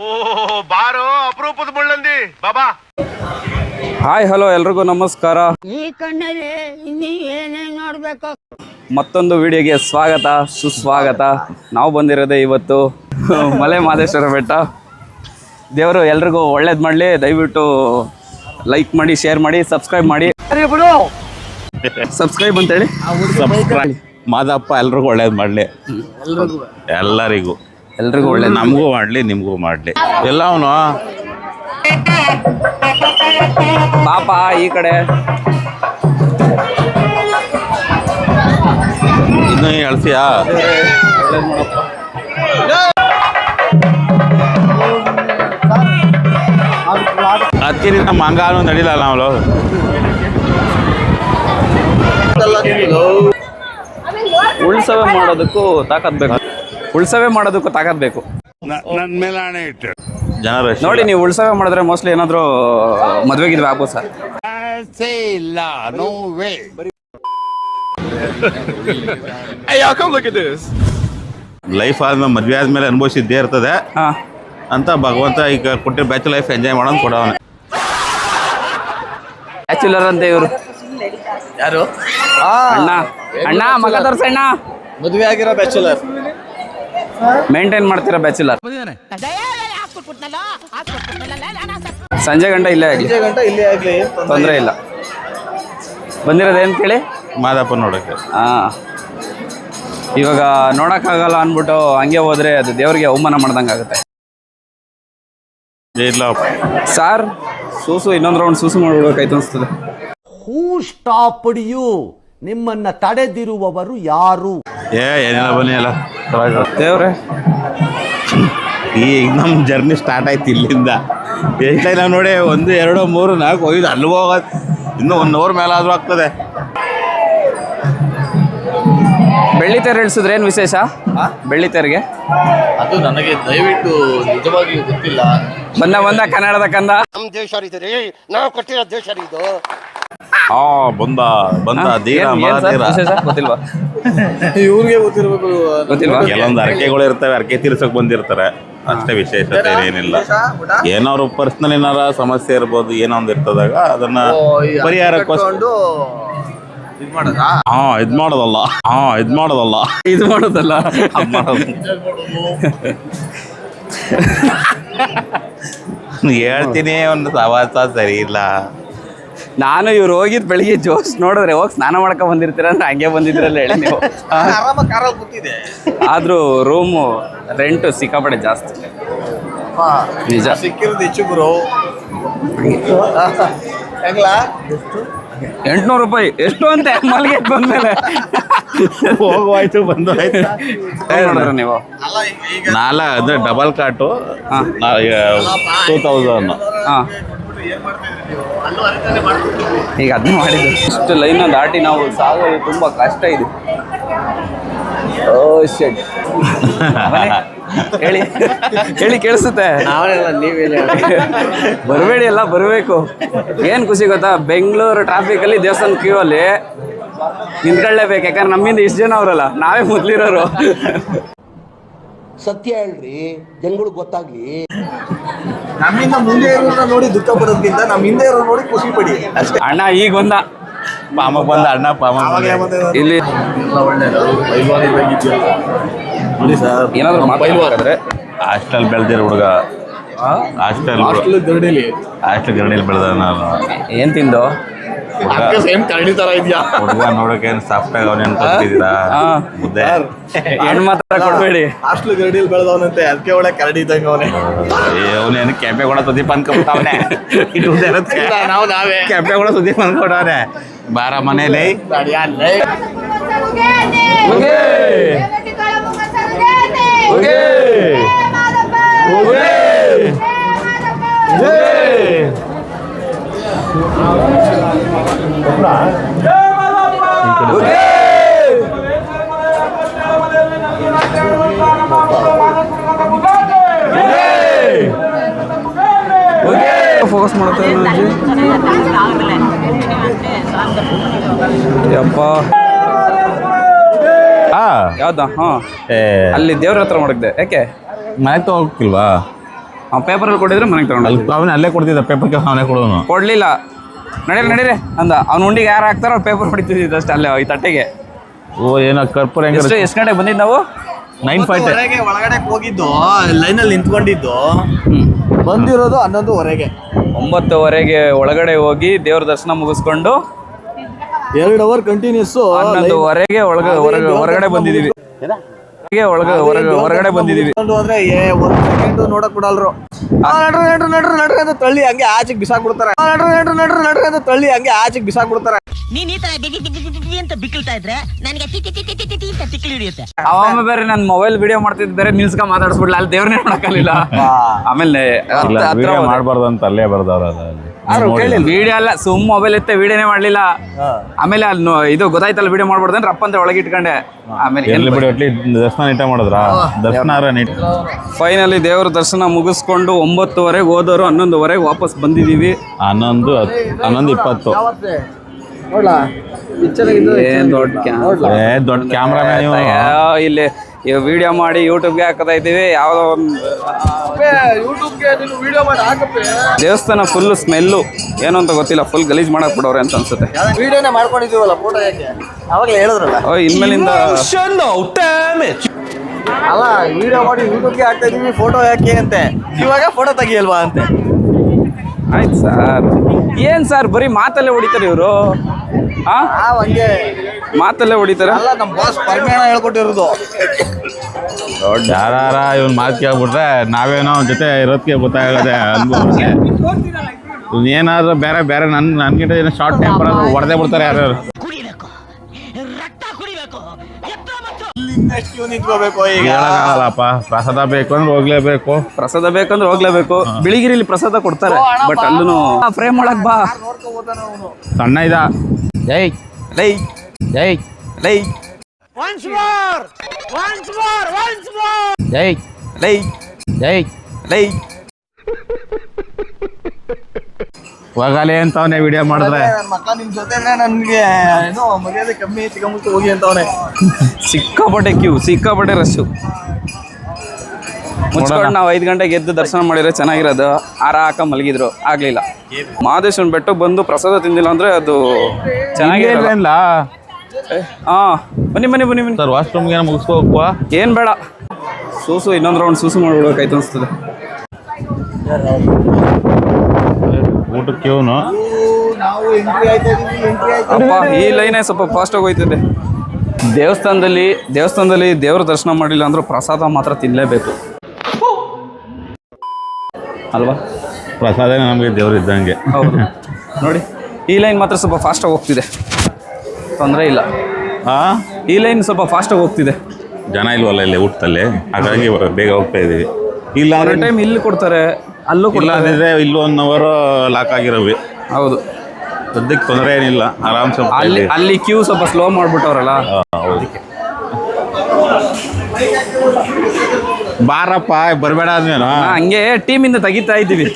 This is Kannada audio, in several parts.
ಓ ಬಾರೋ ಅಪರೂಪದ ಮುಳ್ಳಂದಿ ಬಾಬಾ. ಹಾಯ್ ಹಲೋ ಎಲ್ರಿಗೂ ನಮಸ್ಕಾರ. ಈ ಕಣ್ಣಲ್ಲಿ ಇನ್ನೀ ಏನೇನು ನೋಡ್ಬೇಕು. ಮತ್ತೊಂದು ವಿಡಿಯೋಗೆ ಸ್ವಾಗತ ಸುಸ್ವಾಗತ. ನಾವು ಬಂದಿರೋದೇ ಇವತ್ತು ಮಲೆ ಮಹದೇಶ್ವರ ಬೆಟ್ಟ. ದೇವರು ಎಲ್ರಿಗೂ ಒಳ್ಳೇದು ಮಾಡಲಿ. ದಯವಿಟ್ಟು ಲೈಕ್ ಮಾಡಿ, ಶೇರ್ ಮಾಡಿ, ಸಬ್ಸ್ಕ್ರೈಬ್ ಮಾಡಿ. ಸಬ್ಸ್ಕ್ರೈಬ್ ಅಂತೇಳಿ ಸಬ್ಸ್ಕ್ರೈಬ್ ಮಾದಪ್ಪ ಎಲ್ರಿಗೂ ಒಳ್ಳೇದು ಮಾಡಲಿ. ಎಲ್ಲರಿಗೂ ಒಳ್ಳೇದು, ನಮಗೂ ಮಾಡಲಿ ನಿಮಗೂ ಮಾಡಲಿ. ಎಲ್ಲ ಅವನು ಪಾಪ ಈ ಕಡೆ ಇನ್ನೂ ಹೇಳ್ತೀಯಾ? ಅದಕ್ಕೆ ನಮ್ಮ ಹಂಗಾನು ನಡೀಲ ನಾವು. ಉಳ್ಸವೆ ಮಾಡೋದಕ್ಕೂ ತಾಕತ್ ಬೇಕು. ನನ್ನ ಮೇಲೆ ಹಣೆ ಇಟ್ಟು ಜನರು ನೋಡಿ, ನೀವು ಉಳ್ಸವೆ ಮಾಡಿದ್ರೆ ಮೋಸ್ಟ್ಲಿ ಏನಾದರೂ ಮದುವೆಗಿದ್ವಿ ಆಗ್ಬೋದು ಸರ್. ಇಲ್ಲ ನೋ ವೇ. ಲೈಫ್ ಆದ್ಮೇಲೆ ಮದ್ವೆ ಆದ್ಮೇಲೆ ಅನುಭವಿಸಿದ್ದೇ ಇರ್ತದೆ ಹಾಂ ಅಂತ ಭಗವಂತ ಈಗ ಕೊಟ್ಟಿರೋ ಬ್ಯಾಚುಲರ್ ಲೈಫ್ ಎಂಜಾಯ್ ಮಾಡೋಣ ಕೊಡೋಣ. ಬ್ಯಾಚುಲರ್ ಅಂತ ಇವರು ಯಾರು? ಅಣ್ಣ ಮಗ ತೋರ್ಸಣ್ಣ. ಮದುವೆ ಆಗಿರೋ ಬ್ಯಾಚುಲರ್ ಮೇಂಟೈನ್ ಮಾಡ್ತಿರೋ ಬ್ಯಾಚುಲರ್. ಸಂಜೆ ಗಂಟೆ ಇಲ್ಲೇ ಆಗಲಿ, ಗಂಟ ಇಲ್ಲೇ ಆಗ್ಲಿ, ತೊಂದರೆ ಇಲ್ಲ. ಬಂದಿರೋದೇನು ಕೇಳಿ ಮಾದಪ್ಪ ನೋಡೋಕ್ಕೆ. ಹಾಂ, ಇವಾಗ ನೋಡೋಕ್ಕಾಗಲ್ಲ ಅಂದ್ಬಿಟ್ಟು ಹಂಗೆ ಹೋದ್ರೆ ಅದು ದೇವ್ರಿಗೆ ಅವಮಾನ ಮಾಡ್ದಂಗೆ ಆಗುತ್ತೆ. ಇಲ್ಲ ಸಾರ್, ಇನ್ನೊಂದು ರೌಂಡ್ ಸೂಸು ಮಾಡ್ಬೇಕಾಯ್ತು ಅನಿಸ್ತದೆ. ಹೂ ಸ್ಟಾಪ್ಡ್ ಯು? ನಿಮ್ಮನ್ನ ತಡೆದಿರುವವರು ಯಾರು? ಏನಿಲ್ಲ ಬನ್ನಿ ಎಲ್ಲ ದೇವ್ರೆ, ಈಗ ನಮ್ಮ ಜರ್ನಿ ಸ್ಟಾರ್ಟ್ ಆಯ್ತು ಇಲ್ಲಿಂದ. ಎಷ್ಟೇ ನಾವು ನೋಡಿ 1, 2, 3, 4 5 ಅಲ್ಲಿಗೆ ಹೋಗೋದು ಇನ್ನೂ 1 ಅವರ್ ಮೇಲೆ ಆದರೂ ಆಗ್ತದೆ. ಬೆಳ್ಳಿತೆರೆ ಇಳಿಸಿದ್ರೆ ಏನು ವಿಶೇಷ? ಬೆಳ್ಳಿತೆರೆಗೆ ಅದು ನನಗೆ ದಯವಿಟ್ಟು ನಿಜವಾಗಿಯೂ ಗೊತ್ತಿಲ್ಲ. ಬಂದ ಕನ್ನಡದ ಕಂದ. ನಮ್ ದೇಶ ರೀ, ನಾವು ಕಟ್ಟಿರೋ ದೇಶ ರೀ ಇದು. ಬಂದ ಧೀರ ಏನ್ ಮಹಾಧೀರ. ವಿಶೇಷ ಗೊತ್ತಿಲ್ವಾ? ಇವ್ರಿಗೆ ಗೊತ್ತಿರಬೇಕು. ಗೊತ್ತಿಲ್ವಾ? ಕೆಲವೊಂದು ಅರಕೆಗಳು ಇರ್ತವೆ, ಅರಕೆ ತೀರ್ಸಕ್ ಬಂದಿರ್ತಾರೆ ಅಷ್ಟೇ. ವಿಶೇಷತೆ ಏನಿಲ್ಲ. ಏನಾದ್ರು ಪರ್ಸನಲ್ ಏನಾರ ಸಮಸ್ಯೆ ಇರ್ಬೋದು, ಏನೋ ಒಂದು ಇರ್ತದಾಗ ಅದನ್ನ ಪರಿಹಾರಕ್ಕೋಸ್ಕರ ಇದು ಮಾಡೋದಲ್ಲ. ಇದು ಮಾಡೋದಲ್ಲ. ಹೇಳ್ತೀನಿ, ಒಂದು ಸವಾಸ ಸರಿ ಇಲ್ಲ. ನಾನು ಇವ್ರು ಹೋಗಿದ್ ಬೆಳಿಗ್ಗೆ ಜೋಶ್ ನೋಡಿದ್ರೆ ಹೋಗಿ ಸ್ನಾನ ಮಾಡ್ಕೊಂಡ್ ಬಂದಿರ್ತೀರ ಅಂದ್ರೆ ಹಂಗೆ ಬಂದಿದ್ರಲ್ಲ ಹೇಳಿ ನೀವು. ಆರಾಮಾಗಿ ಕಾರಲ್ಲಿ ಕೂತಿದೆ. ಆದ್ರೂ ರೂಮು ರೆಂಟು ಸಿಕ್ಕಾಪಟ್ಟೆ ಜಾಸ್ತಿ. ನಿಜ. ಸಿಕ್ಕಿರೋದು ಹೆಚ್ಚು ಗುರು. ಹೆಂಗ್ಲ 800 ರೂಪಾಯಿ ಎಷ್ಟು ಅಂತೆ ಮಲ್ಗೆ ಬಂದ್ಮೇಲೆ. ಹೋಗುವಾಯ್ತು ಬಂದಾಯ್ತು ನೋಡಿದ್ರೆ ನೀವು ಅಂದ್ರೆ ಡಬಲ್ ಕಾಟು 2000. ಹಾಂ, ಈಗ ಅದನ್ನ ಮಾಡಿದ್ದು. ಇಷ್ಟು ಲೈನ ದಾಟಿ ನಾವು ಸಾಗೋದು ತುಂಬ ಕಷ್ಟ ಇದೆ. ಓ ಶೆಟ್. ಹೇಳಿ ಕೇಳಿಸುತ್ತೆ. ಬರಬೇಡಿ, ಎಲ್ಲ ಬರಬೇಕು. ಏನು ಖುಷಿ ಗೊತ್ತಾ, ಬೆಂಗಳೂರು ಟ್ರಾಫಿಕಲ್ಲಿ ದೇವಸ್ಥಾನ ಕ್ಯೂ ಅಲ್ಲಿ ನಿಂತ್ಕೊಳ್ಳೇಬೇಕು. ಯಾಕಂದ್ರೆ ನಮ್ಮಿಂದ ಇಷ್ಟು ಜನ ಅವರಲ್ಲ, ನಾವೇ ಮೊದಲಿರೋರು. ಸತ್ಯ ಹೇಳ್ರಿ, ಜನಗಳಿಗೆ ಗೊತ್ತಾಗ್ಲಿ. ನಮ್ಮಿಂದ ಮುಂದೆ ಇರೋರನ್ನ ನೋಡಿ ದುಃಖ ಪಡೋದ್ಕಿಂತ ನಮ್ಮ ಹಿಂದೆ ಇರೋ ನೋಡಿ ಖುಷಿ ಪಡಿ ಅಷ್ಟೇ. ಅಣ್ಣ ಈಗ ಬಂದ ಪಾಮಕ್ ಬಂದ ಅಣ್ಣ ಇಲ್ಲಿ ನೋಡಿ ಸರ್, ಏನಾದ್ರು ಮಾತಾಡಿದ್ರೆ ಹಾಸ್ಟೆಲ್ ಬೆಳೆದಿರ ಹುಡುಗ. ಹಾಸ್ಟೆಲ್ ಗರಡಿಲಿ ಬೆಳೆದ ನಾನು. ಏನ್ ತಿಂದು ಸೇಮ್ ಕರಡಿ ತರ ಇದೆಯಾ ಹುಡುಗ ನೋಡಕ್ಕೆ ಏನು ಸಾಫ್ಟ್ ಆಗಿ ಅವನೇನು ಕೊಡ್ತಿದ್ದೀರಾ ಮುದ್ದೆ? ಹೆಣ್ಣು ಮಾತ್ರ ಕೊಡ್ಬೇಡಿ. ಹಾಸ್ಟೆಲ್ ಗರಡಿಲಿ ಬೆಳೆದವನಂತೆ, ಅದಕ್ಕೆ ಒಳ್ಳೆ ಕರಡಿ ಇದ್ದಂಗೆ ಅವನೇ. ಅವನೇನು ಕೆಂಪೆ ಕೂಡ ಸುದೀಪ್ ಅನ್ಕೊಬಿಟ್ಟವನೆ. ನಾವೇ ಕೆಂಪೆ ಕೂಡ ಸುದೀಪ್ ಅನ್ಕೊಟ್ಟವನೆ. ಬಾರ ಮನೇಲಿ ಫೋಕಸ್ ಮಾಡುತ್ತೆ ಯಪ್ಪ ಹಾಂ ಯಾವ್ದಾ? ಹಾಂ, ಅಲ್ಲಿ ದೇವ್ರ ಹತ್ರ ಮಾಡಿದ್ದೆ. ಯಾಕೆ ಮನೆಗೆ ಹೋಗ್ತಿಲ್ವಾ? ಅವ್ನು ಪೇಪರಲ್ಲಿ ಕೊಟ್ಟಿದ್ರೆ ಮನೆಗೆ ತಗೊಂಡು ಅವನೇ ಅಲ್ಲೇ ಕೊಡ್ತಿದ್ದ ಪೇಪರ್ ಕೆಲಸ ಅವನೇ ಕೊಡೋನು. ಕೊಡಲಿಲ್ಲ. ನಡೀರಿ ಅಂದ. ಅವ್ನು ಉಂಡಿಗೆ ಯಾರು ಹಾಕ್ತಾರೋ ಅವ್ರು ಪೇಪರ್ ಹೊಡಿತಿದ್ದಿದ್ದು ಅಷ್ಟೇ ಅಲ್ಲೇ ಈ ತಟ್ಟೆಗೆ. ಓ ಏನೋ ಕರ್ಪೂರ ಹೆಂಗೆ ಎಷ್ಟು ಗಂಟೆಗೆ ಬಂದಿದ್ದು ನಾವು? 9:40 ಒಳಗಡೆ ಹೋಗಿದ್ದು ಲೈನಲ್ಲಿ ನಿಂತ್ಕೊಂಡಿದ್ದು. ಬಂದಿರೋದು 11:00 9:00 ಒಳಗಡೆ ಹೋಗಿ ದೇವ್ರ ದರ್ಶನ ಮುಗಿಸ್ಕೊಂಡು 2 ಅವರ್ ಕಂಟಿನ್ಯೂಸ್ 11:00 ಹೊರಗಡೆ ಬಂದಿದ್ದೀವಿ. ಹೊರಗಡೆ ಬಂದಿದ್ದೀವಿ ಹೋದ್ರೆ 1 ಸೆಕೆಂಡ್ ನೋಡಕ್ ಬಿಡಲ್ರು. ನಡ್ರಿ ಅಂತ ತಳ್ಳಿ ಹಂಗೆ ಆಚೆಗೆ ಬಿಸಾಕ್ಬಿಡ್ತಾರೆ. ನಡ್ರಿ ಅಂತ ತಳ್ಳಿ ಹಂಗೆ ಆಚೆಗೆ ಬಿಸಾಕ್ಬಿಡ್ತಾರೆ. ನೀನ್ ಈ ತರ ಬಿಗಿ ಅಂತ ಬಿಕ್ಕಳ್ತಾ ಇದ್ರೆ ನನಗೆ ಅಂತ ತಿಕ್ಕಲಿ ಹಿಡಿಯುತ್ತೆ. ಆಮೇಲೆ ಬೇರೆ ನಾನು ಮೊಬೈಲ್ ವಿಡಿಯೋ ಮಾಡ್ತಿದ್ ಬೇರೆ ನಿಲ್ಸ್ಕ ಮಾತಾಡಿಸ್ಬಿಡ್ಲ, ಅಲ್ಲಿ ದೇವ್ರನ್ನೇ ನೋಡಕ್ಕಾಗಲಿಲ್ಲ. ಆಮೇಲೆ ಮಾಡಬಾರ್ದು ಅಂತ ಅಲ್ಲೇ ಬರ್ದವ್ರ ವಿಡಿಯೋ ಅಲ್ಲ, ಸುಮ್ ಮೊಬೈಲ್ ಇತ್ತೆ ವಿಡಿಯೋನೇ ಮಾಡ್ಲಿಲ್ಲ. ಆಮೇಲೆ ಅಲ್ಲಿ ಇದು ಗೊತ್ತಾಯ್ತಲ್ಲ ವಿಡಿಯೋ ಮಾಡ್ಬಾರ್ದು ಅಂದ್ರೆ ರಪ್ಪ ಅಂತ ಒಳಗೆ ಇಟ್ಕೊಂಡೆ. ಆಮೇಲೆ ದರ್ಶನ ನೀಟ ಮಾಡಿದ್ರ ದರ್ಶನ ಫೈನಲಿ ದೇವ್ರ ದರ್ಶನ ಮುಗಿಸ್ಕೊಂಡು 9:00 ಹೋದವರು 11:00 ವಾಪಸ್ ಬಂದಿದೀವಿ. 11:20 ಏನ್ ದೊಡ್ಡ ಕ್ಯಾಮ್ರಾ ಇಲ್ಲಿ ವಿಡಿಯೋ ಮಾಡಿ ಯೂಟ್ಯೂಬ್ಗೆ ಹಾಕತಾ ಇದ್ದೀವಿ. ಯಾವುದೋ ಒಂದು ದೇವಸ್ಥಾನ ಫುಲ್ ಸ್ಮೆಲ್ಲು ಏನೋ ಅಂತ ಗೊತ್ತಿಲ್ಲ, ಫುಲ್ ಗಲೀಜ್ ಮಾಡಕ್ ಬಿಡೋರೆ ಅಂತ ಅನ್ಸುತ್ತೆ. ವಿಡಿಯೋನೇ ಮಾಡ್ಕೊಂಡಿದೀವಲ್ಲ ಫೋಟೋ ಯಾಕೆ ಅವಾಗಲೇ ಹೇಳಿದ್ರಲ್ಲ. ಇನ್ಮೇಲಿಂದ ಅಲ್ಲ ವಿಡಿಯೋ ಮಾಡಿ ಯೂಟ್ಯೂಬ್ಗೆ ಹಾಕ್ತಾ ಇದೀವಿ ಫೋಟೋ ಯಾಕೆ ಅಂತೆ, ಇವಾಗ ಫೋಟೋ ತೆಗಿಯಲ್ವಾ ಅಂತೆ. ಆಯ್ತು ಸರ್, ಏನ್ ಸರ್ ಬರೀ ಮಾತಲ್ಲೇ ಹೊಡಿತಾರೆ ಇವರು. ಹಂಗೆ ಮಾತಲ್ಲೇ ಹೊಡಿತಾರೆ. ಅಲ್ಲ ನಮ್ಮ ಬಾಸ್ ಪರ್ಮೇಣ ಹೇಳ್ಕೊಟ್ಟಿರೋದು. ಯಾರ ಇವ್ನ ಮಾತು ಕೇಳ್ಬಿಟ್ರೆ ನಾವೇನೋ ಜೊತೆ ಇರೋದಕ್ಕೆ ಗೊತ್ತಾಗದೆ ಅನ್ಬೋಗೆ. ಏನಾದ್ರೂ ಬೇರೆ ನನ್ಗಿಂತ ಏನೋ ಶಾರ್ಟ್ ಟೆಂಪರ್ ಹೊಡೆದೇ ಬಿಡ್ತಾರೆ ಯಾರು. ಕುಡಿಬೇಕು, ರಕ್ತ ಕುಡಿಬೇಕು, ಹೇಳಕ್ಕಾಗಲ್ಲಪ್ಪ. ಪ್ರಸಾದ ಬೇಕು ಅಂದ್ರೆ ಹೋಗ್ಲೇಬೇಕು. ಪ್ರಸಾದ ಬೇಕಂದ್ರೆ ಹೋಗ್ಲೇಬೇಕು. ಬಿಳಿಗಿರಿಲಿ ಪ್ರಸಾದ ಕೊಡ್ತಾರೆ, ಬಟ್ ಅಲ್ಲೂ ಫ್ರೇಮ್ ಮಾಡಕ್ ಬಾ ಸಣ್ಣ ಇದ. ಜೈ ಲೈ ಜೈ ಲೈ ಜೈ ಲೈ ಜೈ ಲೈ ಹೋಗಲೇ ಅಂತವನೇ ವಿಡಿಯೋ ಮಾಡಿದ್ರೆ. ನನ್ನ ಮಕ್ಕ ನಿಮ್ ಜೊತೆ ನನ್ಗೆ ಏನೋ ಮರ್ಯಾದೆ ಕಮ್ಮಿ ಸಿಗಮುಟ್ಟು ಹೋಗಿ ಅಂತವನೇ. ಸಿಕ್ಕಾಪಟ್ಟೆ ರಶ್ಶು. ಮುಚ್ಕೊಂಡು ನಾವು 5 ಗಂಟೆಗೆ ಎದ್ದು ದರ್ಶನ ಮಾಡಿದ್ರೆ ಚೆನ್ನಾಗಿರೋದು. ಹಾರ ಹಾಕ ಮಲಗಿದ್ರು, ಆಗ್ಲಿಲ್ಲ. ಮಹದೇಶ್ವರನ ಬೆಟ್ಟಕ್ಕೆ ಬಂದು ಪ್ರಸಾದ ತಿಂದಿಲ್ಲ ಅಂದ್ರೆ ಅದು ಚೆನ್ನಾಗಿರಲ್ಲ. ಬನ್ನಿ ಸರ್ ವಾಶ್ರೂಮ್ಗೆ ಮುಗಿಸ್ಕೋವಾ? ಏನ್ ಬೇಡ, ಸೂಸು ಇನ್ನೊಂದು ರೌಂಡ್ ಸೂಸು ಮಾಡ್ಬಿಡ್ಬೇಕಾಯ್ತು ಅನ್ಸ್ತದೆ. ಊಟಕ್ಕೆ ಇವನು ನಾವು ಎಂಟ್ರಿ ಆಯ್ತಾ ಇದೀವಿ. ಅಪ್ಪ ಈ ಲೈನೇ ಸ್ವಲ್ಪ ಫಾಸ್ಟಾಗಿ ಹೋಯ್ತದೆ. ದೇವಸ್ಥಾನದಲ್ಲಿ ದೇವ್ರ ದರ್ಶನ ಮಾಡಿಲ್ಲ ಅಂದ್ರೂ ಪ್ರಸಾದ ಮಾತ್ರ ತಿನ್ನಲೇಬೇಕು ಅಲ್ವಾ? ಪ್ರಸಾದನೇ ನಮಗೆ ದೇವ್ರು ಇದ್ದಂಗೆ. ಹೌದು ನೋಡಿ, ಈ ಲೈನ್ ಮಾತ್ರ ಸ್ವಲ್ಪ ಫಾಸ್ಟಾಗಿ ಹೋಗ್ತಿದೆ, ತೊಂದರೆ ಇಲ್ಲ. ಈ ಲೈನ್ ಸ್ವಲ್ಪ ಫಾಸ್ಟಾಗಿ ಹೋಗ್ತಿದೆ. ಜನ ಇಲ್ವಲ್ಲ ಇಲ್ಲಿ ಊಟದಲ್ಲಿ, ಹಾಗಾಗಿ ಬೇಗ ಹೋಗ್ತಾ ಇದೀವಿ. ಇಲ್ಲ ಅಂದ್ರೆ ಟೈಮ್ ಇಲ್ಲಿ ಕೊಡ್ತಾರೆ, ಅಲ್ಲೂ ಇಲ್ಲ ಅಂದ್ರೆ ಇಲ್ಲೂ 1 ಅವರ್ ಲಾಕ್ ಆಗಿರೋವಿ. ಹೌದು, ಸದ್ಯಕ್ಕೆ ತೊಂದರೆ ಏನಿಲ್ಲ, ಆರಾಮ್ಸೆ ಅಲ್ಲಿ ಕ್ಯೂ ಸ್ವಲ್ಪ ಸ್ಲೋ ಮಾಡ್ಬಿಟ್ಟವ್ರಲ್ಲ. ಹೌದು. ಬಾರಪ್ಪ ಬರಬೇಡ ಅಂದ್ಮೇನು ಹಂಗೆ ಟೀಮಿಂದ ತೆಗಿತಾ ಇದ್ದೀವಿ.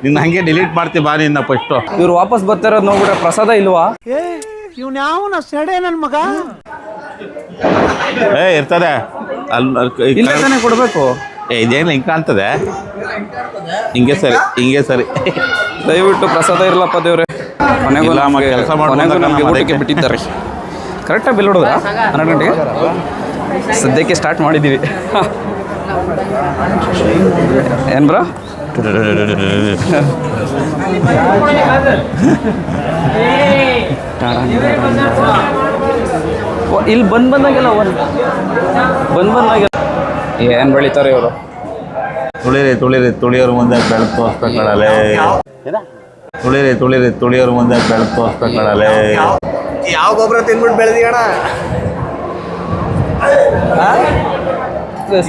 ನಿನ್ನ ಹಂಗೆ ಡಿಲೀಟ್ ಮಾಡ್ತೀವಿ ಬಾ ನಿನ್ನ ಫಸ್ಟು. ಇವ್ರು ವಾಪಸ್ ಬರ್ತಾರೋದು ನೋಡ್ಬಿಟ್ರೆ ಪ್ರಸಾದ ಇಲ್ವಾ? ಇರ್ತದೆ ಇಲ್ಲ ತಾನೇ ಕೊಡ್ಬೇಕು. ಇದೇನು ಹಿಂಗೆ ಕಾಣ್ತದೆ, ಹಿಂಗೆ ಸರಿ ದಯವಿಟ್ಟು ಪ್ರಸಾದ ಇರಲಪ್ಪ ದೇವ್ರೆ. ಕೊನೆಗೂ ಕೆಲಸ ನಮಗೆ ಊಟಕ್ಕೆ ಬಿಟ್ಟಿದ್ದಾರೆ. ಕರೆಕ್ಟಾಗಿ ಬಿಲ್ ಹೊಡೋದಾ? 12 ಗಂಟೆಗೆ ಸದ್ಯಕ್ಕೆ ಸ್ಟಾರ್ಟ್ ಮಾಡಿದ್ದೀವಿ. ಏನು ಬ್ರೋ? ಇಲ್ಲಿ ಬಂದಾಗೆಲ್ಲ ಏನು ಬೆಳಿತಾರೆ ಇವರು? ತುಳಿಯೋರು ಮುಂದೆ ಬೆಳಕು ತೋರಿಸ್ಬೇಕಳಲೆ. ತುಳಿಯೋರು ಮುಂದೆ ಬೆಳಕು ತೋರಿಸ್ಬೇಕಳಲೆ. ಯಾವ ಗೊಬ್ಬರ ತಿನ್ಬಿಟ್ಟು ಬೆಳೆದಿಯಣ?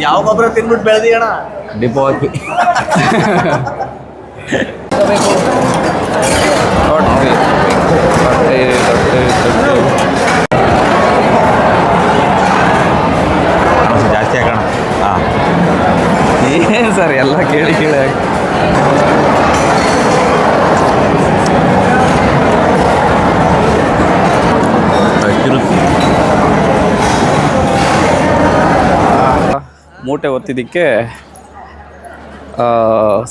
ಯಾವ ಗೊಬ್ಬರ ತಿನ್ಬಿಟ್ಟು ಬೆಳೆದಿಯಣ? ಡಿಪೋ ಹಾಕಿ ಜಾಸ್ತಿ ಹಾಕೋಣ. ಏನು ಸರ್ ಎಲ್ಲ ಕೇಳಿ ಮೂಟೆ ಒತ್ತಿದ್ದಕ್ಕೆ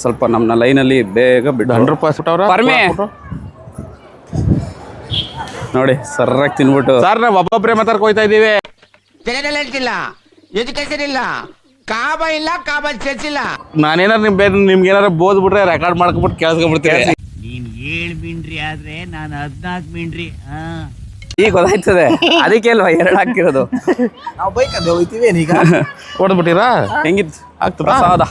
ಸ್ವಲ್ಪ ನಮ್ಮನ್ನ ಲೈನಲ್ಲಿ ಬೇಗ ಬಿಟ್ಟು 100% ಅವ್ರ ಪರ್ಮೆ ನೋಡಿ ಸರ್ರಾಗಿ ತಿನ್ಬಿಟ್ಟು ಸರ್ ನಾವು ಒಬ್ಬೊಬ್ಬರೇ ಮಾತಾಡ್ಕ ಹೋಗ್ತಾ ಇದ್ದೀವಿ. ಇಲ್ಲ ಎಜುಕೇಶನ್ ಇಲ್ಲ ಕಾಬ ಇಲ್ಲ ಕಾಬ ಚರ್ಚಿಲ್ಲ. ನಾನೇನಾರು ನಿಮ್ಗೆ ಏನಾರು ಬೋದ್ಬಿಟ್ರೆ ರೆಕಾರ್ಡ್ ಮಾಡ್ಕೊಂಬಿಟ್ಟು ಕೇಳಿಸ್ಕೊಂಡ್ಬಿಡ್ತೀನಿ. ನೀನ್ 7 ಮಿಂಡ್ರಿ ಆದ್ರೆ ನಾನು 14 ಮಿಂಡ್ರಿ. ಈಗ ಗೊತ್ತಾಯ್ತದೆ, ಅದಕ್ಕೆ ಅಲ್ವಾ 2 ಹಾಕಿರೋದು. ನಾವು ಬೈಕ್ ಅದೇ ಹೋಗ್ತೀವಿ ಏನೀಗ. ಹೊಡೆದ್ಬಿಟ್ಟಿರಾ? ಹೆಂಗಿತ್ತು ಆಗ್ತದಾ? ಪ್ರಸಾದ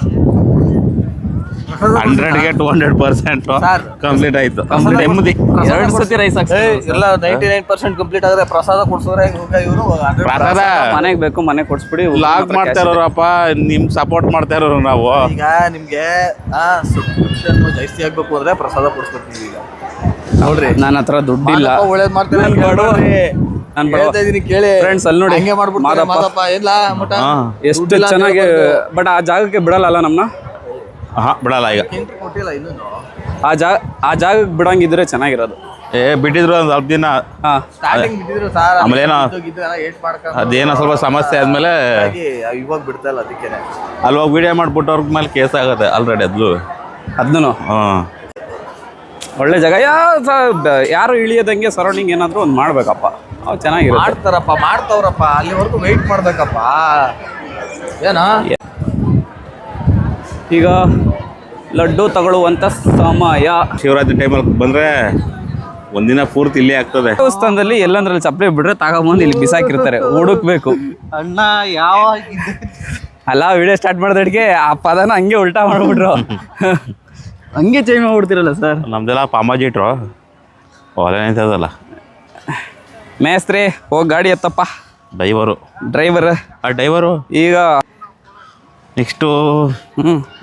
100ಗೆ 200% ಸರ್. ಕಂಪ್ಲೀಟ್ ಆಯ್ತು. ನೆಮ್ಮದಿ 2 ಸತಿ ರೈಸ್ ಹಾಕ್ಸಿ ಎಲ್ಲ 99% ಕಂಪ್ಲೀಟ್ ಆದ್ರೆ ಪ್ರಸಾದ ಕೊಡ್ಸೋರೆ ಇವರು. ಪ್ರಸಾದ ಮನೆಗೆ ಬೇಕು, ಮನೆ ಕೊಡ್ಸ್ಬಿಡಿ. ಲಾಗ್ ಮಾಡ್ತಾ ಇರೋರಪ್ಪ, ನಿಮ್ ಸಪೋರ್ಟ್ ಮಾಡ್ತಾ ಇರೋರು ನಾವು. ಈಗ ನಿಮ್ಗೆ ಸಬ್ಸ್ಕ್ರಿಪ್ಷನ್ ಜಾಸ್ತಿ ಆಗ್ಬೇಕು ಅಂದ್ರೆ ಪ್ರಸಾದ ಕೊಡ್ಸ್ಕೊಡ್ತೀವಿ ಈಗ. ನೋಡ್ರಿ ನನ್ನ ಹತ್ರ ದುಡ್ಡಿಲ್ಲ, ಒಳ್ಳೇದ್ ಮಾಡ್ತಾರೆ. ನಾನ್ ಬಡವ. ನಾನ್ ಬಡವ. ಹೇಳ್ತಾ ಇದೀನಿ ಕೇಳಿ Friends, ಅಲ್ಲಿ ನೋಡಿ ಹಂಗೆ ಮಾಡ್ಬಿಡ್ತಾರೆ ಮಾದಪ್ಪ. ಇಲ್ಲ ಮಟ ಎಷ್ಟು ಚೆನ್ನಾಗಿ, ಬಟ್ ಆ ಜಾಗಕ್ಕೆ ಬಿಡಲ್ಲ ನಮ್ಮನ್ನ. ಹಾ ಬಿಡಲ್ಲ ಈಗ. ಕೊಟ್ಟಿಲ್ಲ ಇನ್ನೂ. ಆ ಜಾಗಕ್ಕೆ ಬಿಡಂಗಿದ್ರೆ ಚೆನ್ನಾಗಿರೋದು. ಬಿಟ್ಟಿದ್ರು ಒಂದ್ ಸ್ವಲ್ಪ ದಿನ. ಹಾ ಸ್ಟಾರ್ಟಿಂಗ್ ಬಿಟ್ಟಿದ್ರು ಸರ್. ಆಮೇಲೆ ಏನೋ ಏಟ್ ಮಾಡ್ಕೊಂಡು ಅದೇನೋ ಸ್ವಲ್ಪ ಸಮಸ್ಯೆ ಆದ್ಮೇಲೆ ಇವಾಗ ಬಿಡ್ತಾ ಇಲ್ಲ. ಅದಕ್ಕೇನೆ ಅಲ್ಲಿ ಹೋಗಿ ವಿಡಿಯೋ ಮಾಡ್ಬಿಟ್ಟು ಅವ್ರ ಮೇಲೆ ಕೇಸ್ ಆಗುತ್ತೆ ಆಲ್ರೆಡಿ ಅದ್ಲು. ಅದನ್ನು ಹ್ಮ್ ಒಳ್ಳೆ ಜಾಗ. ಯಾರು ಇಳಿಯೋದಂಗೆ ಸರೌಂಡಿಂಗ್ ಏನಾದ್ರು ಒಂದು ಮಾಡ್ಬೇಕಪ್ಪ, ಅವು ಚೆನ್ನಾಗಿರುತ್ತೆ. ಮಾಡ್ತಾರಪ್ಪ, ಮಾಡ್ತಾವ್ರಪ್ಪ. ಅಲ್ಲಿವರೆಗೂ ವೆಯ್ಟ್ ಮಾಡ್ಬೇಕಪ್ಪ. ಏನ ಈಗ ಲಡ್ಡು ತಗೊಳ್ಳುವಂತ ಸಮಯ. ಶಿವರಾತ್ರಿ ಟೈಮಲ್ಲಿ ಬಂದ್ರೆ ಒಂದಿನ ಪೂರ್ತಿ ಇಲ್ಲೇ ಆಗ್ತದೆ. ದೇವಸ್ಥಾನದಲ್ಲಿ ಎಲ್ಲಂದ್ರಲ್ಲಿ ಚಪ್ಪಲಿ ಬಿಡ್ರೆ ತಗೊಂಬಂದು ಇಲ್ಲಿ ಬಿಸಾಕಿರ್ತಾರೆ, ಹುಡುಕ್ಬೇಕು. ಅಣ್ಣ ಯಾವ ಅಲ್ಲ, ವಿಡಿಯೋ ಸ್ಟಾರ್ಟ್ ಮಾಡೋದಕ್ಕೆ ಆ ಪದನ ಹಂಗೆ ಉಲ್ಟಾ ಮಾಡ್ಬಿಟ್ರು. ಹಂಗೆ ಚೇಂಜ್ ಮಾಡ್ಬಿಡ್ತಿರಲ್ಲ ಸರ್. ನಮ್ದೆಲ್ಲ ಪಾಮಾಜಿ ಇಟ್ರು ಹೊಲೆ ನಿಂತದಲ್ಲ. ಮೇಸ್ತ್ರಿ ಹೋಗಿ ಗಾಡಿ ಎತ್ತಪ್ಪ. ಡ್ರೈವರ್ ಆ ಡ್ರೈವರು ಈಗ ನೆಕ್ಸ್ಟು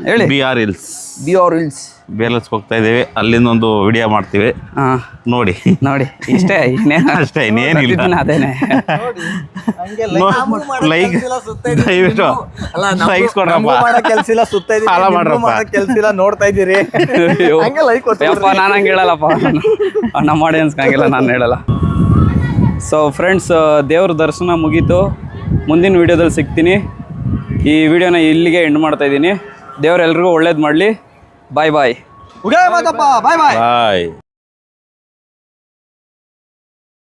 ಹೇಳಿ. BR ಹಿಲ್ಸ್ ಹಿಲ್ಸ್ ಹೋಗ್ತಾ ಇದೀವಿ. ಅಲ್ಲಿಂದ ಒಂದು ವಿಡಿಯೋ ಮಾಡ್ತೀವಿ, ಹಾಂ ನೋಡಿ. ಇಷ್ಟೇ, ಅಷ್ಟೇ, ಇನ್ನೇನಿಲ್ಲ. ಅದೇನೆ. ಲೈಕ್ ದಯವಿಟ್ಟು ಲೈಕ್ಸ್ ಕೊಡ್ರಪ್ಪ. ಕೆಲ್ಸ ಇಲ್ಲ, ಸುತ್ತ Follow ಮಾಡ್ರಪ್ಪ. ಕೆಲ್ಸ ಇಲ್ಲ, ನೋಡ್ತಾ ಇದ್ದೀರಿ. ಹಂಗೆ ಲೈಕ್ ಯಪ್ಪ, ನಾನು ಹಂಗೆ ಹೇಳಲ್ಲಪ್ಪ. ನಮ್ಮ ಆಡಿಯನ್ಸ್ಗೆ ಹಂಗೆಲ್ಲ ನಾನು ಹೇಳಲ್ಲ. ಸೊ ಫ್ರೆಂಡ್ಸ್, ದೇವ್ರ ದರ್ಶನ ಮುಗೀತು. ಮುಂದಿನ ವೀಡಿಯೋದಲ್ಲಿ ಸಿಗ್ತೀನಿ. ಈ ವಿಡಿಯೋನ ಇಲ್ಲಿಗೆ ಎಂಡ್ ಮಾಡ್ತಾ ಇದ್ದೀನಿ. ದೇವ್ರು ಎಲ್ರಿಗೂ ಒಳ್ಳೇದು ಮಾಡಲಿ. ಬಾಯ್ ಬಾಯ್. ಬಾಯ್ ಬಾಯ್.